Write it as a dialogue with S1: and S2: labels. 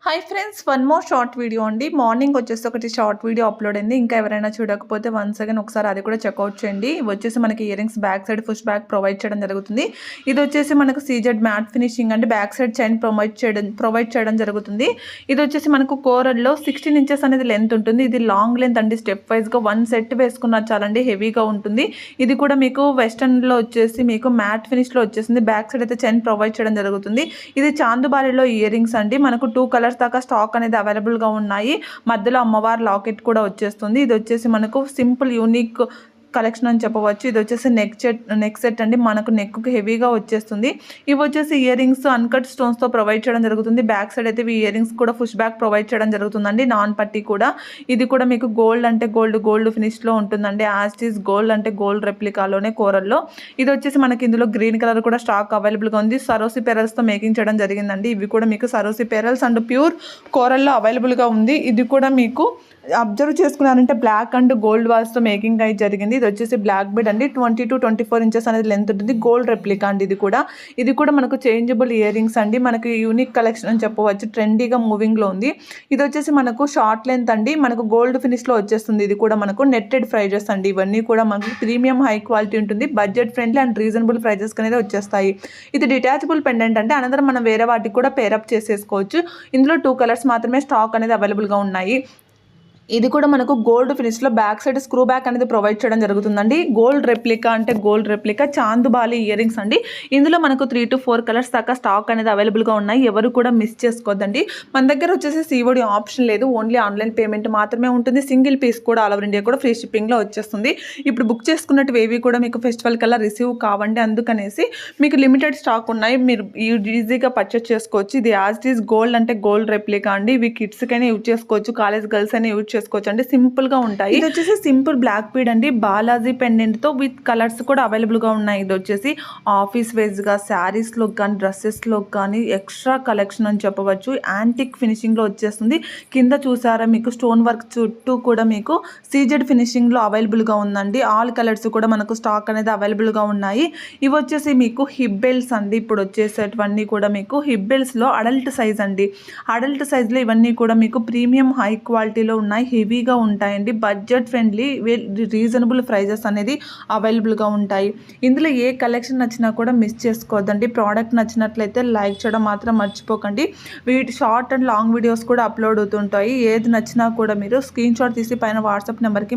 S1: Hi friends, one more short video అండి. Morning వచ్చేసి ఒకటి షార్ట్ వీడియో అప్లోడ్ అయింది. ఇంకా ఎవరైనా చూడకపోతే వన్స్ అగైన్ ఒకసారి అది కూడా చెక్అవుట్ చేయండి. ఇవి వచ్చేసి మనకి ear rings back side push back provide చేయడం జరుగుతుంది. ఇది వచ్చేసి మనకు సీజెడ్ మ్యాట్ ఫినిషింగ్ అండి. బ్యాక్ సైడ్ చైన్ ప్రొవైడ్ చేయడం జరుగుతుంది. ఇది వచ్చేసి మనకు కోరల్లో 16 ఇంచెస్ అనేది లెంత్ ఉంటుంది. ఇది లాంగ్ లెంత్ అండి. స్టెప్ వైజ్గా వన్ సెట్ వేసుకున్నారు చాలండి, హెవీగా ఉంటుంది. ఇది కూడా మీకు వెస్టర్న్లో వచ్చేసి మీకు మ్యాట్ ఫినిష్లో వచ్చేసింది. బ్యాక్ సైడ్ అయితే చైన్ ప్రొవైడ్ చేయడం జరుగుతుంది. ఇది చాందుబారిలో ఇయర్ రింగ్స్ అండి. మనకు 2 కలర్స్ దాకా స్టాక్ అనేది అవైలబుల్గా ఉన్నాయి. మధ్యలో అమ్మవారి లాకెట్ కూడా వచ్చేస్తుంది. ఇది వచ్చేసి మనకు సింపుల్ యూనిక్ కలెక్షన్ అని చెప్పవచ్చు. ఇది వచ్చేసి నెక్ సెట్ అండి. మనకు నెక్కి హెవీగా వచ్చేస్తుంది. ఇవి వచ్చేసి ఇయర్ రింగ్స్ అన్కట్ స్టోన్స్తో ప్రొవైడ్ చేయడం జరుగుతుంది. బ్యాక్ సైడ్ అయితే ఇయర్ రింగ్స్ కూడా పుష్ బ్యాక్ ప్రొవైడ్ చేయడం జరుగుతుందండి. నాన్ పట్టి కూడా. ఇది కూడా మీకు గోల్డ్ అంటే గోల్డ్ ఫినిష్లో ఉంటుందండి. యాజ్ ఈజ్ గోల్డ్ అంటే గోల్డ్ రెప్లికాలోనే కోరల్లో. ఇది వచ్చేసి మనకి ఇందులో గ్రీన్ కలర్ కూడా స్టాక్ అవైలబుల్గా ఉంది. సరోసి పెరల్స్తో మేకింగ్ చేయడం జరిగిందండి. ఇవి కూడా మీకు సరోసి పెరల్స్ అండ్ ప్యూర్ కోరల్లో అవైలబుల్గా ఉంది. ఇది కూడా మీకు అబ్జర్వ్ చేసుకున్నారంటే బ్లాక్ అండ్ గోల్డ్ వాల్స్తో మేకింగ్ అయితే జరిగింది. ఇది వచ్చేసి బ్లాక్ బీడ్ అండి. 20 to 24 ఇంచెస్ అనేది లెంత్ ఉంటుంది. గోల్డ్ రెప్లికా అండి. ఇది కూడా మనకు చేంజబుల్ ఇయర్ రింగ్స్ అండి. మనకి యూనిక్ కలెక్షన్ అని చెప్పవచ్చు. ట్రెండీగా మూవింగ్లో ఉంది. ఇది వచ్చేసి మనకు షార్ట్ లెంత్ అండి. మనకు గోల్డ్ ఫినిష్లో వచ్చేస్తుంది. ఇది కూడా మనకు నెట్టెడ్ ప్రైజెస్ అండి. ఇవన్నీ కూడా మనకు ప్రీమియం హై క్వాలిటీ ఉంటుంది. Budget friendly and reasonable prices అనేది వచ్చేస్తాయి. ఇది డిటాచబుల్ పెండెంట్ అంటే అనంతరం మనం వేరే వాటికి కూడా పేరప్ చేసేసుకోవచ్చు. ఇందులో 2 కలర్స్ మాత్రమే స్టాక్ అనేది అవైలబుల్గా ఉన్నాయి. ఇది కూడా మనకు గోల్డ్ ఫినిష్లో బ్యాక్ సైడ్ స్క్రూ బ్యాక్ అనేది ప్రొవైడ్ చేయడం జరుగుతుందండి. Gold replica chandbali earrings అండి. ఇందులో మనకు 3 to 4 కలర్స్ దాకా స్టాక్ అనేది అవైలబుల్గా ఉన్నాయి. ఎవరు కూడా మిస్ చేసుకోవద్దండి. మన దగ్గర వచ్చేసి COD ఆప్షన్ లేదు. ఓన్లీ ఆన్లైన్ పేమెంట్ మాత్రమే ఉంటుంది. సింగిల్ పీస్ కూడా ఆల్ ఓవర్ ఇండియా కూడా ఫ్రీ షిప్పింగ్లో వచ్చేస్తుంది. ఇప్పుడు బుక్ చేసుకున్నట్టు ఏవి కూడా మీకు ఫెస్టివల్ కల్లా రిసీవ్ కావండి. అందుకనేసి మీకు లిమిటెడ్ స్టాక్ ఉన్నాయి. మీరు ఈజీగా పర్చేస్ చేసుకోవచ్చు. ఇది యాజ్ ఈజ్ గోల్డ్ అంటే గోల్డ్ రెప్లికా అండి. ఇవి కిడ్స్కైనా యూజ్ చేసుకోవచ్చు, కాలేజ్ గర్ల్స్ అయినా యూజ్ చేసుకోవచ్చు అండి. సింపుల్ గా ఉంటాయి. ఇది వచ్చేసి సింపుల్ బ్లాక్ బీడ్ అండి. బాలాజీ పెండెంట్ తో విత్ కలర్స్ కూడా అవైలబుల్ గా ఉన్నాయి. ఇది వచ్చేసి ఆఫీస్ వేజ్ గా, శారీస్ లో కానీ, డ్రెస్సెస్ లో కానీ ఎక్స్ట్రా కలెక్షన్ అని చెప్పవచ్చు. యాంటిక్ ఫినిషింగ్ లో వచ్చేస్తుంది. కింద చూసారా మీకు స్టోన్ వర్క్ చుట్టూ కూడా మీకు సీజెడ్ ఫినిషింగ్ లో అవైలబుల్ గా ఉందండి. ఆల్ కలర్స్ కూడా మనకు స్టాక్ అనేది అవైలబుల్ గా ఉన్నాయి. ఇవి వచ్చేసి మీకు హిప్ బెల్ట్స్ అండి. ఇప్పుడు వచ్చేసేటివన్నీ కూడా మీకు హిప్ బెల్ట్స్ లో అడల్ట్ సైజ్ అండి. అడల్ట్ సైజ్ లో ఇవన్నీ కూడా మీకు ప్రీమియం హై క్వాలిటీలో ఉన్నాయి. హెవీగా ఉంటాయండి. బడ్జెట్ ఫ్రెండ్లీ, రీజనబుల్ ప్రైజెస్ అనేది అవైలబుల్గా ఉంటాయి. ఇందులో ఏ కలెక్షన్ నచ్చినా కూడా మిస్ చేసుకోవద్దండి. ప్రోడక్ట్ నచ్చినట్లయితే లైక్ చేయడం మాత్రం మర్చిపోకండి. వీటి షార్ట్ అండ్ లాంగ్ వీడియోస్ కూడా అప్లోడ్ అవుతుంటాయి. ఏది నచ్చినా కూడా మీరు స్క్రీన్ షాట్ తీసి పైన వాట్సాప్ నెంబర్కి